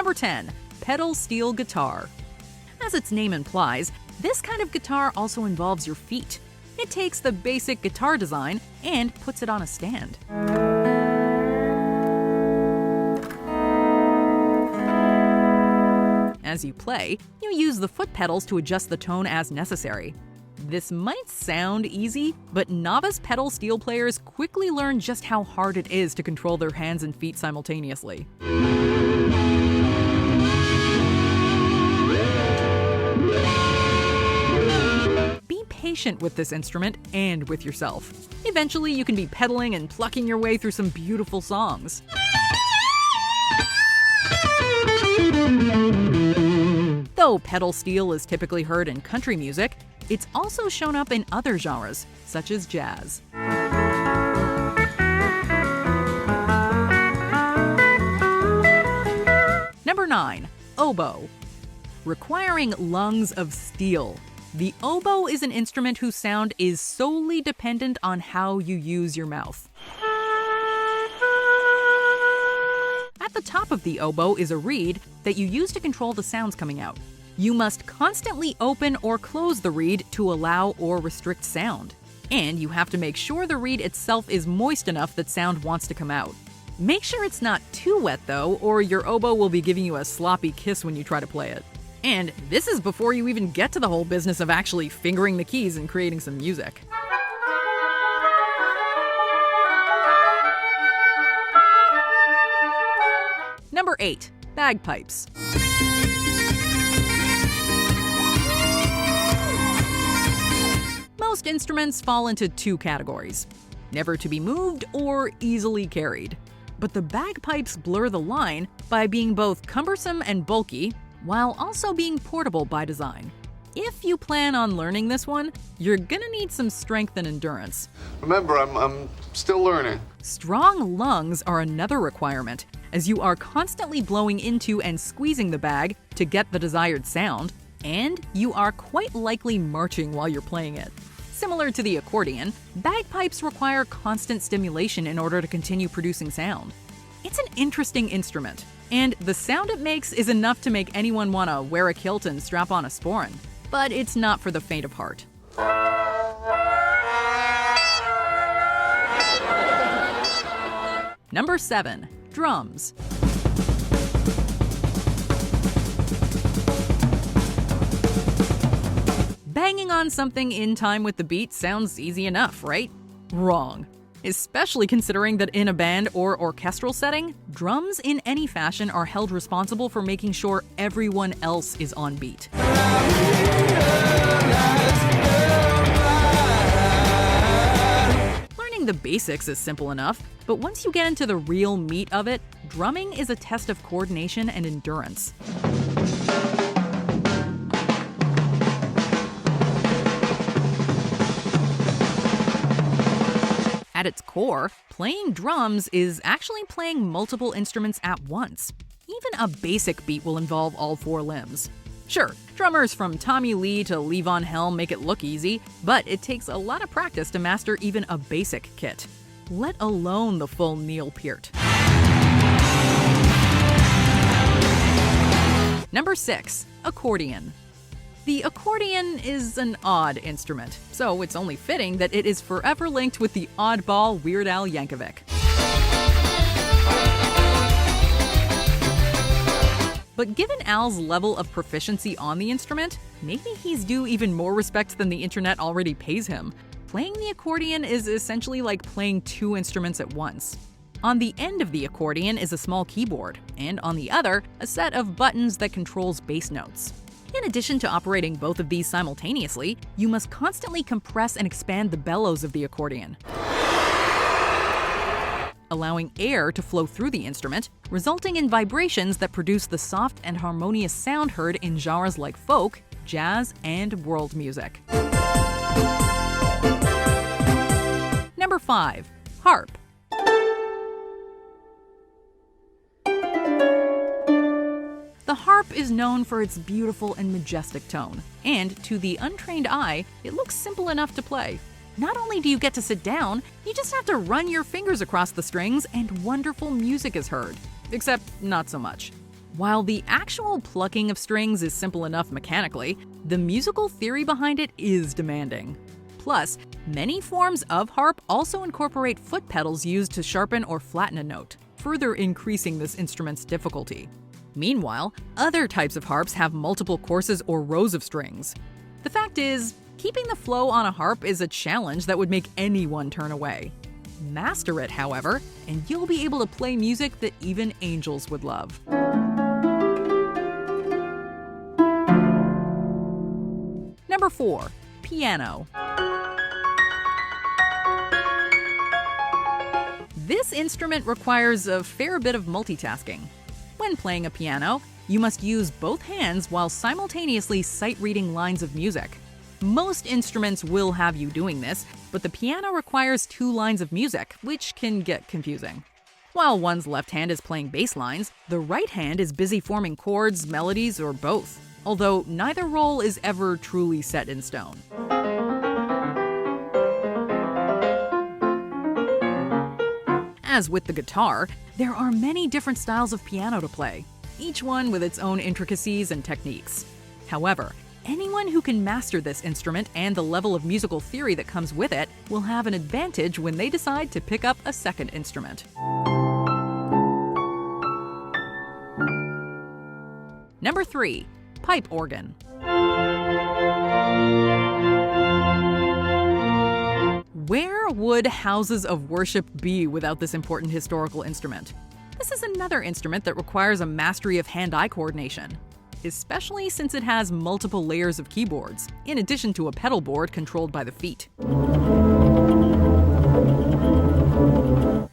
Number 10. Pedal steel guitar. As its name implies, this kind of guitar also involves your feet. It takes the basic guitar design and puts it on a stand. As you play, you use the foot pedals to adjust the tone as necessary. This might sound easy, but novice pedal steel players quickly learn just how hard it is to control their hands and feet simultaneously. Be patient with this instrument and with yourself. Eventually, you can be pedaling and plucking your way through some beautiful songs. Though pedal steel is typically heard in country music, it's also shown up in other genres, such as jazz. Number 9. Oboe. Requiring lungs of steel. The oboe is an instrument whose sound is solely dependent on how you use your mouth. At the top of the oboe is a reed that you use to control the sounds coming out. You must constantly open or close the reed to allow or restrict sound. And you have to make sure the reed itself is moist enough that sound wants to come out. Make sure it's not too wet though, or your oboe will be giving you a sloppy kiss when you try to play it. And this is before you even get to the whole business of actually fingering the keys and creating some music. Number 8. Bagpipes. Most instruments fall into two categories: never to be moved or easily carried. But the bagpipes blur the line by being both cumbersome and bulky, while also being portable by design. If you plan on learning this one, you're gonna need some strength and endurance. Remember, I'm still learning. Strong lungs are another requirement, as you are constantly blowing into and squeezing the bag to get the desired sound, and you are quite likely marching while you're playing it. Similar to the accordion, bagpipes require constant stimulation in order to continue producing sound. It's an interesting instrument, and the sound it makes is enough to make anyone want to wear a kilt and strap on a sporran. But it's not for the faint of heart. Number 7. Drums. Banging on something in time with the beat sounds easy enough, right? Wrong. Especially considering that in a band or orchestral setting, drums in any fashion are held responsible for making sure everyone else is on beat. Learning the basics is simple enough, but once you get into the real meat of it, drumming is a test of coordination and endurance. At its core, playing drums is actually playing multiple instruments at once. Even a basic beat will involve all 4 limbs. Sure, drummers from Tommy Lee to Levon Helm make it look easy, but it takes a lot of practice to master even a basic kit, let alone the full Neil Peart. Number 6. Accordion. The accordion is an odd instrument, so it's only fitting that it is forever linked with the oddball Weird Al Yankovic. But given Al's level of proficiency on the instrument, maybe he's due even more respect than the internet already pays him. Playing the accordion is essentially like playing 2 instruments at once. On the end of the accordion is a small keyboard, and on the other, a set of buttons that controls bass notes. In addition to operating both of these simultaneously, you must constantly compress and expand the bellows of the accordion, allowing air to flow through the instrument, resulting in vibrations that produce the soft and harmonious sound heard in genres like folk, jazz, and world music. Number 5. Harp. The harp is known for its beautiful and majestic tone, and to the untrained eye, it looks simple enough to play. Not only do you get to sit down, you just have to run your fingers across the strings and wonderful music is heard. Except not so much. While the actual plucking of strings is simple enough mechanically, the musical theory behind it is demanding. Plus, many forms of harp also incorporate foot pedals used to sharpen or flatten a note, further increasing this instrument's difficulty. Meanwhile, other types of harps have multiple courses or rows of strings. The fact is, keeping the flow on a harp is a challenge that would make anyone turn away. Master it, however, and you'll be able to play music that even angels would love. Number 4. Piano. This instrument requires a fair bit of multitasking. When playing a piano, you must use both hands while simultaneously sight-reading lines of music. Most instruments will have you doing this, but the piano requires 2 lines of music, which can get confusing. While one's left hand is playing bass lines, the right hand is busy forming chords, melodies, or both, although neither role is ever truly set in stone. As with the guitar, there are many different styles of piano to play, each one with its own intricacies and techniques. However, anyone who can master this instrument and the level of musical theory that comes with it will have an advantage when they decide to pick up a second instrument. Number 3. Pipe organ. Where would houses of worship be without this important historical instrument? This is another instrument that requires a mastery of hand-eye coordination, especially since it has multiple layers of keyboards, in addition to a pedal board controlled by the feet.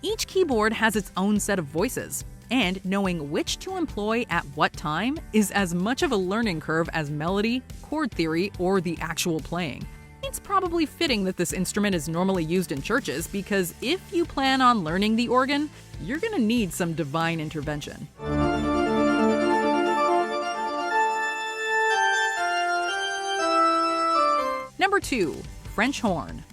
Each keyboard has its own set of voices, and knowing which to employ at what time is as much of a learning curve as melody, chord theory, or the actual playing. It's probably fitting that this instrument is normally used in churches because if you plan on learning the organ, you're gonna need some divine intervention. Number 2. French horn.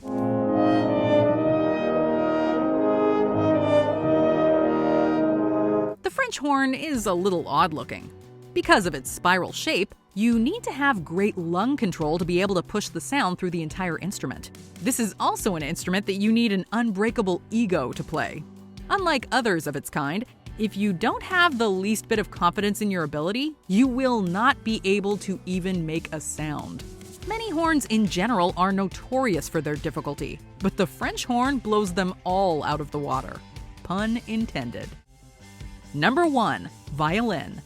The French horn is a little odd-looking. Because of its spiral shape, you need to have great lung control to be able to push the sound through the entire instrument. This is also an instrument that you need an unbreakable ego to play. Unlike others of its kind, if you don't have the least bit of confidence in your ability, you will not be able to even make a sound. Many horns in general are notorious for their difficulty, but the French horn blows them all out of the water. Pun intended. Number 1. Violin.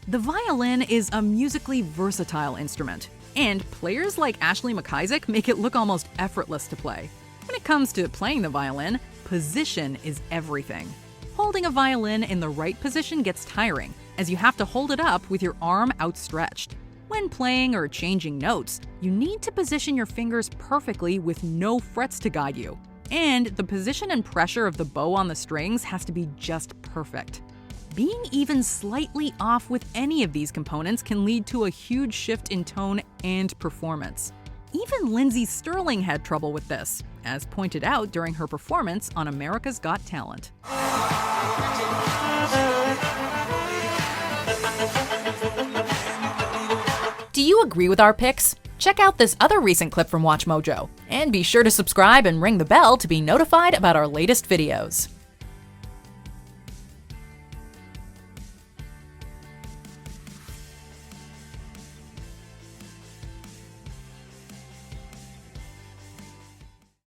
The violin is a musically versatile instrument, and players like Ashley McIsaac make it look almost effortless to play. When it comes to playing the violin, position is everything. Holding a violin in the right position gets tiring, as you have to hold it up with your arm outstretched. When playing or changing notes, you need to position your fingers perfectly with no frets to guide you. And the position and pressure of the bow on the strings has to be just perfect. Being even slightly off with any of these components can lead to a huge shift in tone and performance. Even Lindsey Stirling had trouble with this, as pointed out during her performance on America's Got Talent. Do you agree with our picks? Check out this other recent clip from WatchMojo, and be sure to subscribe and ring the bell to be notified about our latest videos.